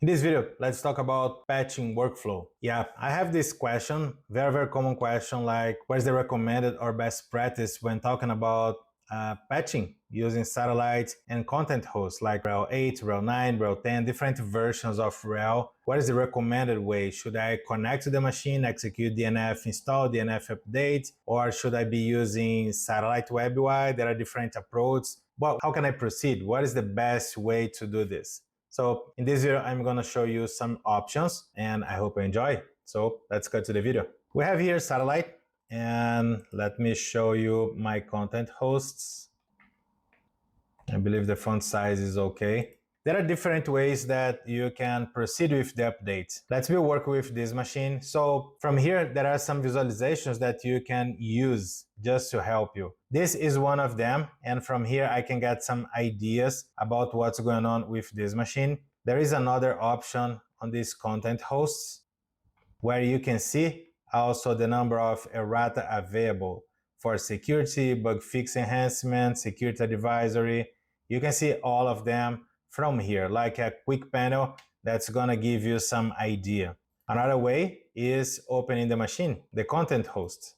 In this video, let's talk about patching workflow. Yeah, I have this question, very common question, like what is the recommended or best practice when talking about patching using satellites and content hosts like RHEL 8, RHEL 9, RHEL 10, different versions of RHEL. What is the recommended way? Should I connect to the machine, execute DNF install, DNF update, or should I be using satellite web UI? There are different approaches. Well, how can I proceed? What is the best way to do this? So in this video, I'm going to show you some options and I hope you enjoy. So let's go to the video. We have here satellite and let me show you my content hosts. I believe the font size is okay. There are different ways that you can proceed with the updates. Let's work with this machine. So from here, there are some visualizations that you can use just to help you. This is one of them. And from here, I can get some ideas about what's going on with this machine. There is another option on these content hosts where you can see also the number of errata available for security, bug fix enhancement, security advisory. You can see all of them from here, like a quick panel that's gonna give you some idea. Another way is opening the machine, the content host.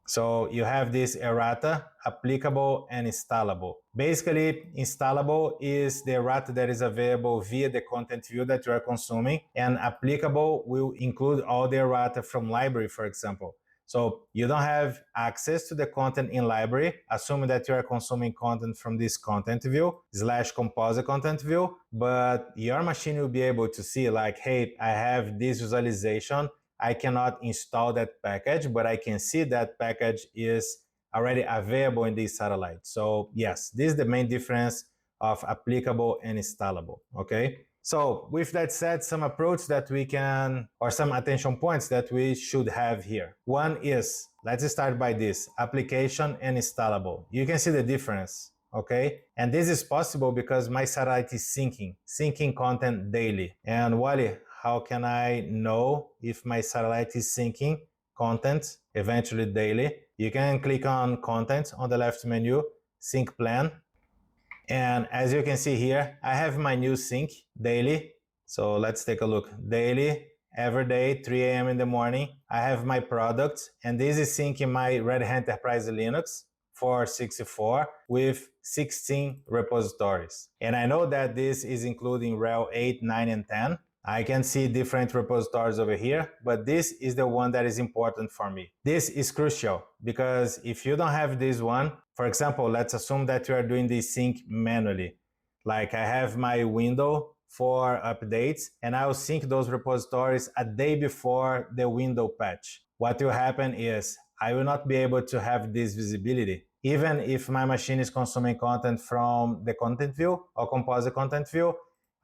So you have this errata, applicable and installable. Basically, installable is the errata that is available via the content view that you are consuming, and applicable will include all the errata from library, for example. So you don't have access to the content in library, assuming that you are consuming content from this content view / composite content view, but your machine will be able to see like, hey, I have this visualization. I cannot install that package, but I can see that package is already available in this satellite. So yes, this is the main difference of applicable and installable, okay? So with that said, some approach that we can, or some attention points that we should have here. One is, let's start by this, application and installable. You can see the difference, okay? And this is possible because my satellite is syncing content daily. And Wally, how can I know if my satellite is syncing content eventually daily? You can click on content on the left menu, sync plan. And as you can see here, I have my new sync daily. So let's take a look. Daily, every day, 3 a.m. in the morning, I have my product, and this is syncing my Red Hat Enterprise Linux 464 with 16 repositories. And I know that this is including RHEL 8, 9, and 10. I can see different repositories over here, but this is the one that is important for me. This is crucial because if you don't have this one, for example, let's assume that you are doing this sync manually. Like I have my window for updates and I will sync those repositories a day before the window patch. What will happen is I will not be able to have this visibility. Even if my machine is consuming content from the content view or composite content view,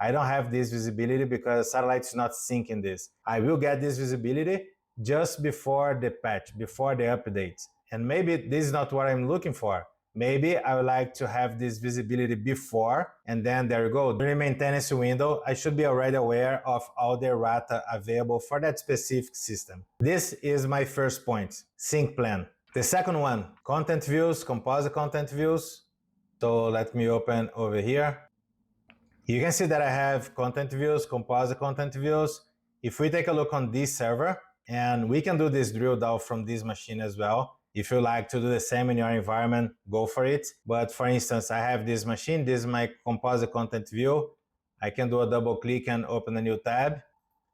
I don't have this visibility because satellite is not syncing this. I will get this visibility just before the patch, before the update. And maybe this is not what I'm looking for. Maybe I would like to have this visibility before, and then there you go. During maintenance window, I should be already aware of all the errata available for that specific system. This is my first point, sync plan. The second one, content views, composite content views. So let me open over here. You can see that I have content views, composite content views. If we take a look on this server, and we can do this drill down from this machine as well. If you like to do the same in your environment, go for it. But for instance, I have this machine, this is my composite content view. I can do a double click and open a new tab.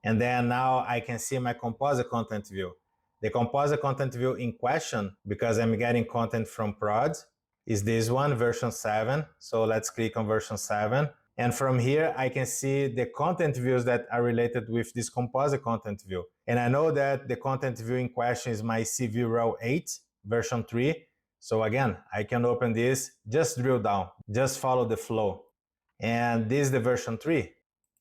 And then now I can see my composite content view. The composite content view in question, because I'm getting content from prod, is this one, version 7. So let's click on version 7. And from here, I can see the content views that are related with this composite content view. And I know that the content view in question is my CV RHEL 8, version 3. So again, I can open this, just drill down, just follow the flow. And this is the version 3.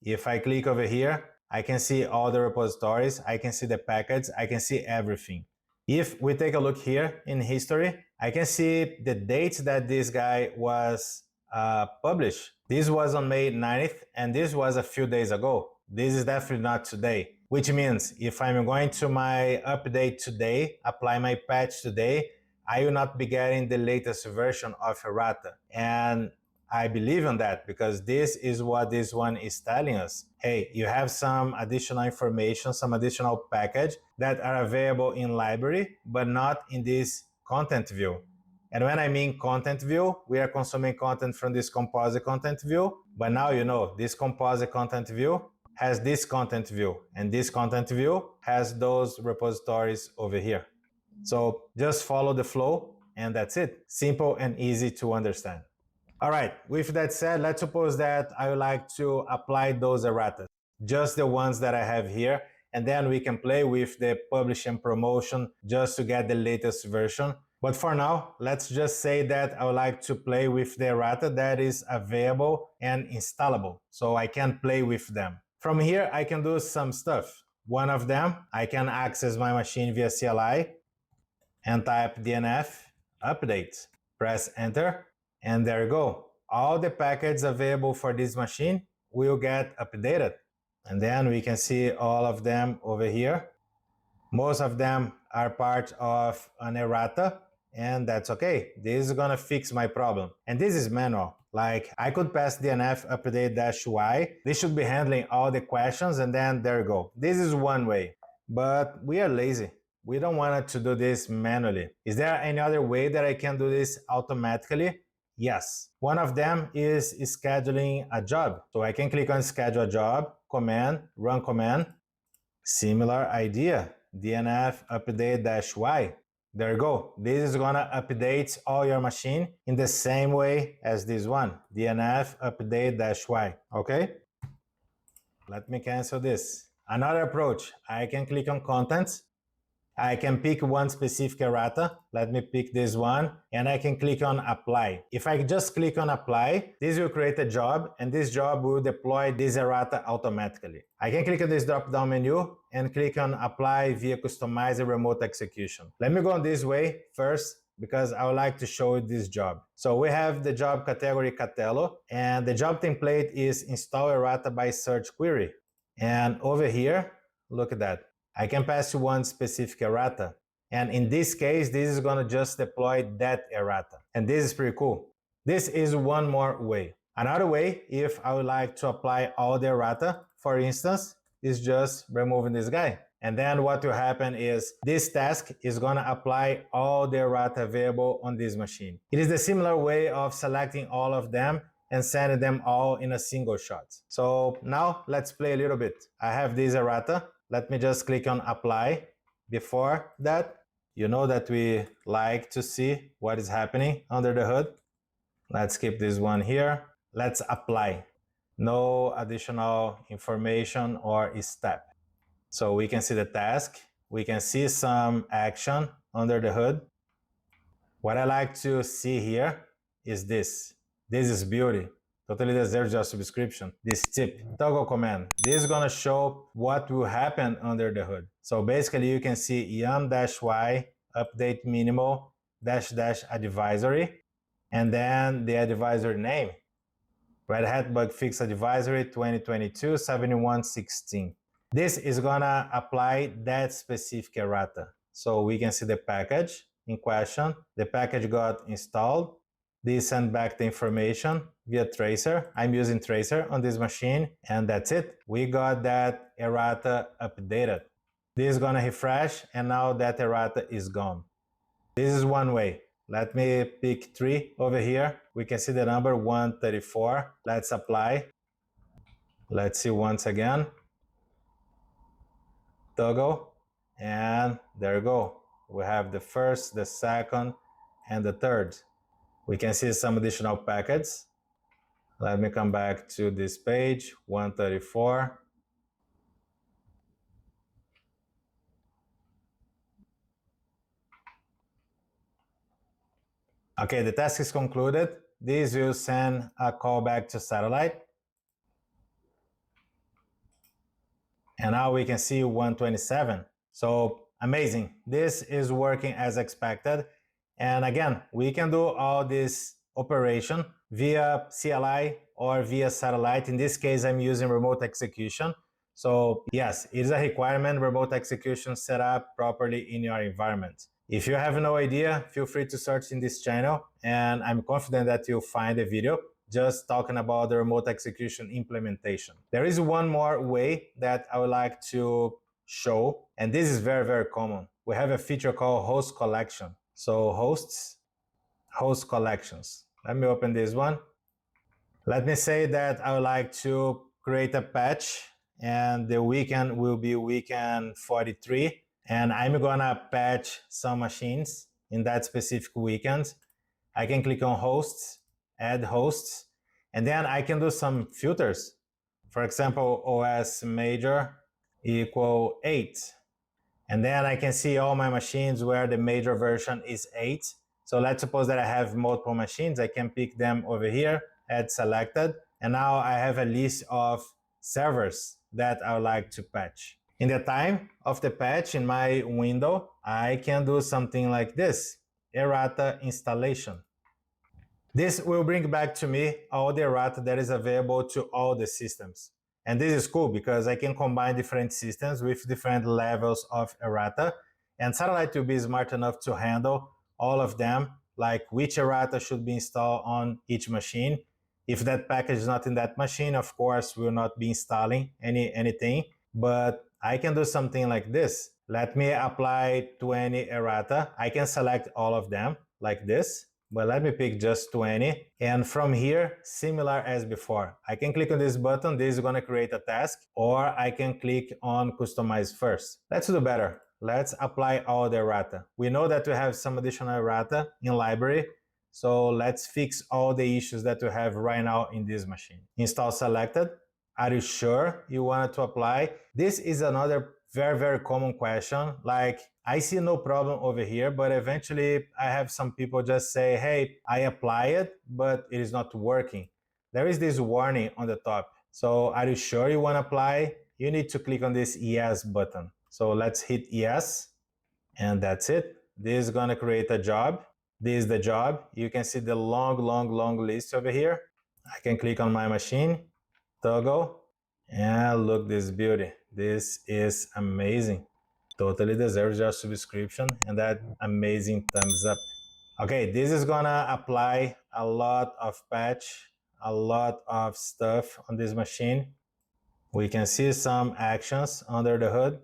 If I click over here, I can see all the repositories, I can see the packets, I can see everything. If we take a look here in history, I can see the dates that this guy was published. This was on May 9th, and this was a few days ago. This is definitely not today, which means if I'm going to my update today, apply my patch today, I will not be getting the latest version of Errata. And I believe in that because this is what this one is telling us. Hey, you have some additional information, some additional package that are available in library, but not in this content view. And when I mean content view, we are consuming content from this composite content view. But now you know this composite content view has this content view, and this content view has those repositories over here. So just follow the flow, and that's it. Simple and easy to understand. All right, with that said, let's suppose that I would like to apply those errata, just the ones that I have here, and then we can play with the publish and promotion just to get the latest version. But for now, let's just say that I would like to play with the errata that is available and installable, so I can play with them. From here, I can do some stuff. One of them, I can access my machine via CLI and type DNF update. Press enter, and there you go. All the packets available for this machine will get updated. And then we can see all of them over here. Most of them are part of an errata, and that's okay. This is gonna fix my problem. And this is manual. Like, I could pass DNF update -y. This should be handling all the questions, and then there you go. This is one way, but we are lazy. We don't want to do this manually. Is there any other way that I can do this automatically? Yes. One of them is scheduling a job. So I can click on schedule a job, command, run command. Similar idea, DNF update -y. There you go. This is gonna update all your machine in the same way as this one, DNF update -y, okay? Let me cancel this. Another approach, I can click on contents. I can pick one specific errata. Let me pick this one, and I can click on apply. If I just click on apply, this will create a job, and this job will deploy this errata automatically. I can click on this drop-down menu and click on apply via customize remote execution. Let me go this way first, because I would like to show you this job. So we have the job category Catello, and the job template is install errata by search query. And over here, look at that. I can pass you one specific errata. And in this case, this is gonna just deploy that errata. And this is pretty cool. This is one more way. Another way, if I would like to apply all the errata, for instance, is just removing this guy. And then what will happen is this task is gonna apply all the errata available on this machine. It is the similar way of selecting all of them and sending them all in a single shot. So now let's play a little bit. I have this errata. Let me just click on apply. Before that, you know that we like to see what is happening under the hood. Let's keep this one here. Let's apply. No additional information or step. So we can see the task. We can see some action under the hood. What I like to see here is this. This is beauty. Totally deserves your subscription. This tip, toggle command. This is gonna show what will happen under the hood. So basically you can see yum-y update minimal -- advisory, and then the advisory name. Red Hat Bug Fix Advisory 2022 7116. This is gonna apply that specific errata. So we can see the package in question. The package got installed. This send back the information via tracer. I'm using tracer on this machine, and that's it. We got that errata updated. This is gonna refresh, and now that errata is gone. This is one way. Let me pick 3 over here. We can see the number 134. Let's apply. Let's see once again. Toggle, and there you go. We have the first, the second, and the third. We can see some additional packets. Let me come back to this page, 134. Okay, the task is concluded. This will send a callback to satellite. And now we can see 127. So amazing. This is working as expected. And again, we can do all this operation via CLI or via satellite. In this case, I'm using remote execution. So yes, it is a requirement, remote execution set up properly in your environment. If you have no idea, feel free to search in this channel, and I'm confident that you'll find a video. just talking about the remote execution implementation. There is one more way that I would like to show, and this is very, very common. We have a feature called host collection. So hosts, host collections. Let me open this one. Let me say that I would like to create a patch, and the weekend will be weekend 43, and I'm gonna patch some machines in that specific weekend. I can click on hosts, add hosts, and then I can do some filters. For example, OS major equal 8. And then I can see all my machines where the major version is 8. So let's suppose that I have multiple machines. I can pick them over here, add selected, and now I have a list of servers that I would like to patch. In the time of the patch in my window, I can do something like this, Errata installation. This will bring back to me all the errata that is available to all the systems. And this is cool because I can combine different systems with different levels of errata. And Satellite will be smart enough to handle all of them, like which errata should be installed on each machine. If that package is not in that machine, of course, we'll not be installing anything. But I can do something like this. Let me apply 20 errata. I can select all of them like this. But let me pick just 20. And from here, similar as before, I can click on this button. This is going to create a task, or I can click on customize first. Let's do better. Let's apply all the errata. We know that we have some additional errata in library. So let's fix all the issues that we have right now in this machine. Install selected. Are you sure you want to apply? This is another very, very common question. Like, I see no problem over here, but eventually I have some people just say, hey, I apply it, but it is not working. There is this warning on the top. So are you sure you want to apply? You need to click on this yes button. So let's hit yes, and that's it. This is going to create a job. This is the job. You can see the long list over here. I can click on my machine, toggle, and look this beauty. This is amazing. Totally deserves your subscription and that amazing thumbs up. Okay, this is gonna apply a lot of patch, a lot of stuff on this machine. We can see some actions under the hood.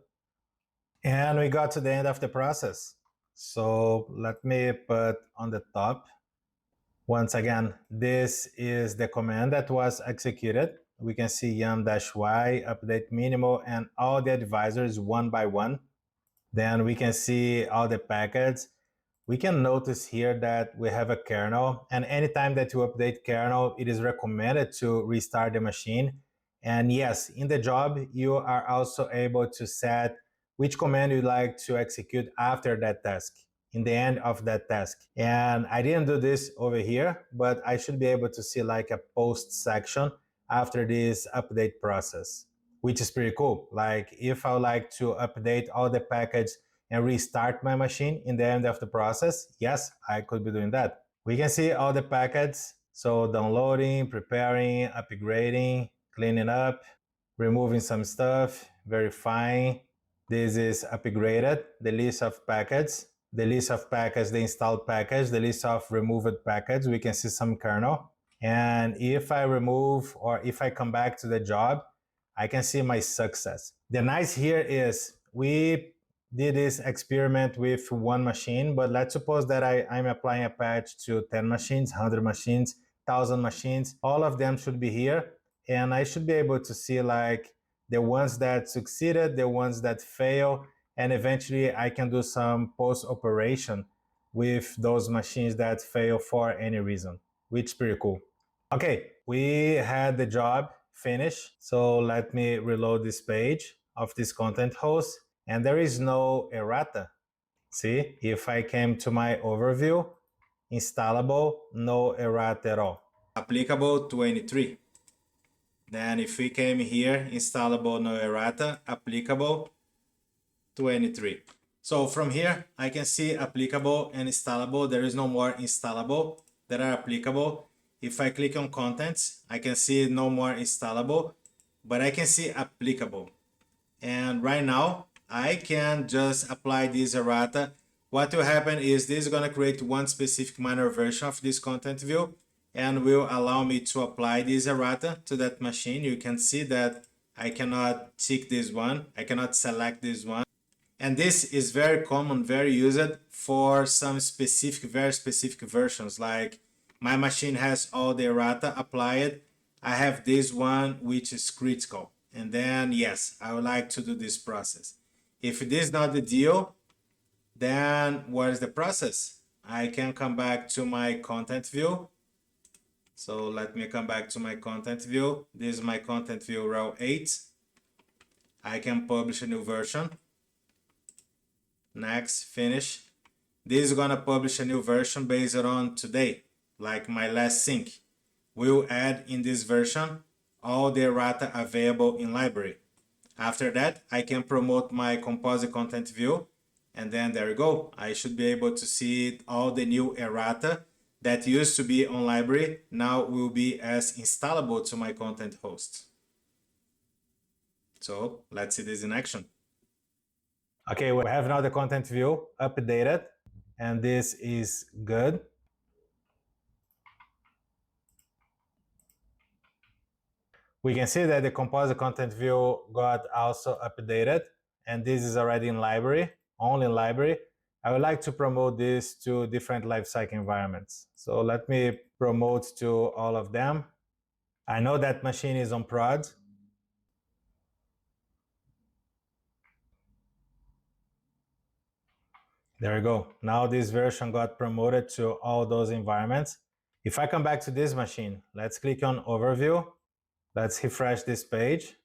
And we got to the end of the process. So let me put on the top. Once again, this is the command that was executed. We can see yum-y, update minimal, and all the advisors one by one. Then we can see all the packets. We can notice here that we have a kernel, and anytime that you update kernel, it is recommended to restart the machine. And yes, in the job, you are also able to set which command you'd like to execute after that task, in the end of that task. And I didn't do this over here, but I should be able to see like a post section after this update process, which is pretty cool. Like if I would like to update all the packets and restart my machine in the end of the process, yes, I could be doing that. We can see all the packets. So downloading, preparing, upgrading, cleaning up, removing some stuff, verifying. This is upgraded, the list of packets, the list of packets, the installed package, the list of removed packets. We can see some kernel. And if I remove or if I come back to the job, I can see my success. The nice here is we did this experiment with one machine, but let's suppose that I'm applying a patch to 10 machines, 100 machines, 1,000 machines. All of them should be here. And I should be able to see like the ones that succeeded, the ones that fail, and eventually I can do some post-operation with those machines that fail for any reason, which is pretty cool. Okay, we had the job finished. So let me reload this page of this content host, and there is no errata. See, if I came to my overview, installable, no errata at all. Applicable 23. Then if we came here, installable, no errata, applicable 23. So from here, I can see applicable and installable. There is no more installable that are applicable. If I click on contents, I can see no more installable, but I can see applicable. And right now, I can just apply this errata. What will happen is this is going to create one specific minor version of this content view. and will allow me to apply this errata to that machine. You can see that I cannot tick this one, I cannot select this one. And this is very common, very used for some specific, very specific versions. Like my machine has all the errata applied. I have this one which is critical. And then yes, I would like to do this process. If this is not the deal, then what is the process? I can come back to my content view. So let me come back to my content view. This is my content view row 8. I can publish a new version. Next, finish. This is gonna publish a new version based on today, like my last sync. We'll add in this version all the errata available in library. After that, I can promote my composite content view, and then there you go. I should be able to see all the new errata that used to be on library now will be as installable to my content host. So let's see this in action. Okay, we have now the content view updated, and this is good. We can see that the composite content view got also updated, and this is already in library, only in library. I would like to promote this to different lifecycle environments. So let me promote to all of them. I know that machine is on prod. There you go. Now this version got promoted to all those environments. If I come back to this machine, let's click on overview. Let's refresh this page.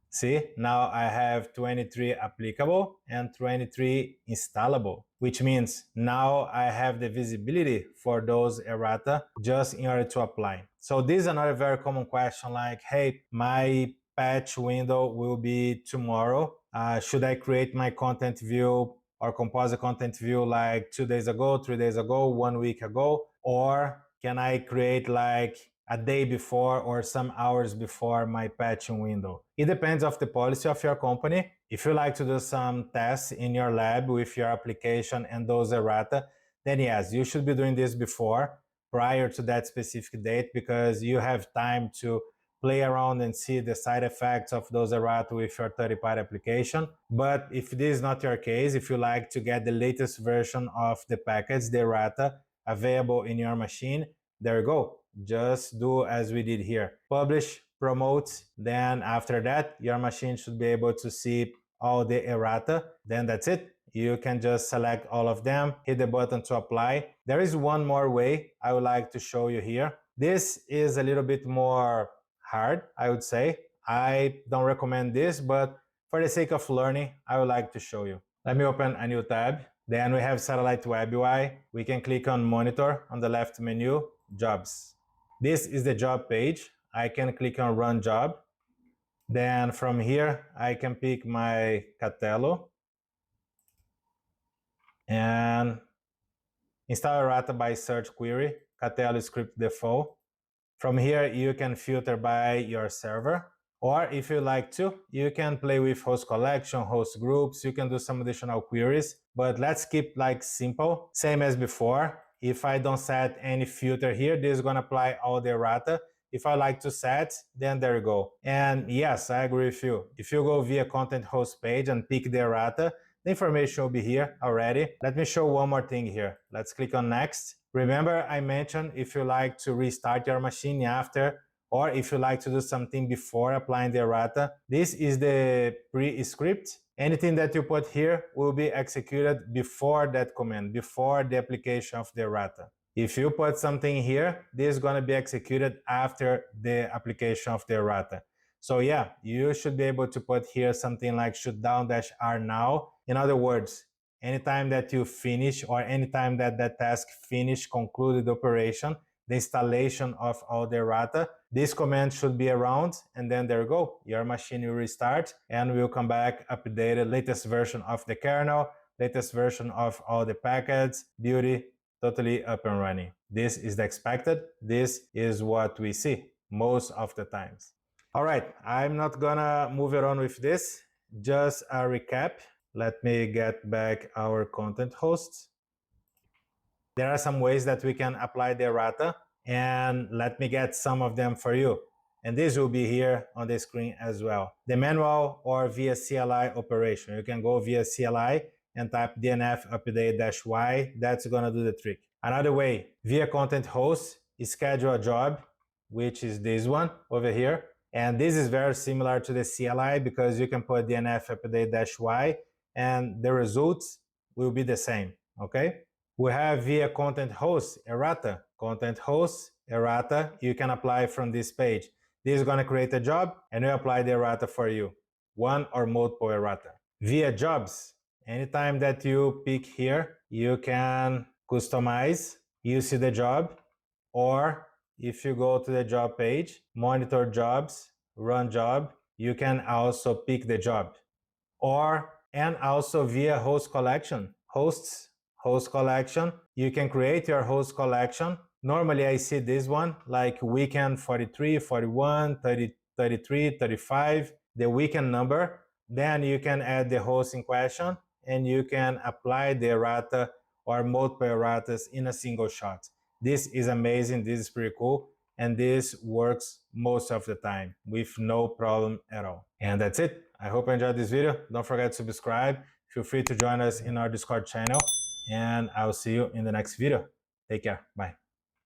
See, now I have 23 applicable and 23 installable, which means now I have the visibility for those errata just in order to apply. So this is another very common question like, hey, my patch window will be tomorrow. Should I create my content view or composite content view like 2 days ago, 3 days ago, 1 week ago? Or can I create like a day before or some hours before my patching window? It depends of the policy of your company. If you like to do some tests in your lab with your application and those errata, then yes, you should be doing this before, prior to that specific date, because you have time to play around and see the side effects of those errata with your third-party application. But if this is not your case, if you like to get the latest version of the package, the errata, available in your machine, there you go. Just do as we did here. Publish, promote, then after that, your machine should be able to see all the errata. Then that's it. You can just select all of them, hit the button to apply. There is one more way I would like to show you here. This is a little bit more hard, I would say. I don't recommend this, but for the sake of learning, I would like to show you. Let me open a new tab. Then we have Satellite Web UI. We can click on Monitor on the left menu, Jobs. This is the job page. I can click on Run Job. Then from here, I can pick my Catello and install Errata by search query, Catello script default. From here, you can filter by your server. Or if you like to, you can play with host collection, host groups, you can do some additional queries, but let's keep like simple, same as before. If I don't set any filter here, this is gonna apply all the errata. If I like to set, then there you go. And yes, I agree with you. If you go via content host page and pick the errata, the information will be here already. Let me show one more thing here. Let's click on next. Remember I mentioned if you like to restart your machine after, or if you like to do something before applying the errata, this is the pre-script. Anything that you put here will be executed before that command, before the application of the errata. If you put something here, this is going to be executed after the application of the errata. So yeah, you should be able to put here something like shutdown-r now. In other words, anytime that you finish or anytime that that task finish, concluded operation, the installation of all the errata, this command should be around, and then there you go. Your machine will restart and will come back updated, latest version of the kernel, latest version of all the packets, beauty, totally up and running. This is the expected. This is what we see most of the times. All right, I'm not gonna move it on with this. Just a recap. Let me get back our content hosts. There are some ways that we can apply the errata, and let me get some of them for you. And this will be here on the screen as well. The manual or via CLI operation. You can go via CLI and type DNF update-y. That's gonna do the trick. Another way, via content host, schedule a job, which is this one over here. And this is very similar to the CLI because you can put DNF update-y and the results will be the same, okay? We have via content host, Errata. Content host, Errata, you can apply from this page. This is gonna create a job and we apply the Errata for you. One or multiple Errata. Via jobs, anytime that you pick here, you can customize, you see the job, or if you go to the job page, monitor jobs, run job, you can also pick the job. And also via host collection, host collection, you can create your host collection. Normally I see this one like weekend 43, 41, 30, 33, 35, the weekend number. Then you can add the host in question and you can apply the errata or multiple erratas in a single shot. This is amazing, this is pretty cool, and this works most of the time with no problem at all. And that's it. I hope you enjoyed this video. Don't forget to subscribe. Feel free to join us in our Discord channel, and I'll see you in the next video. Take care. Bye.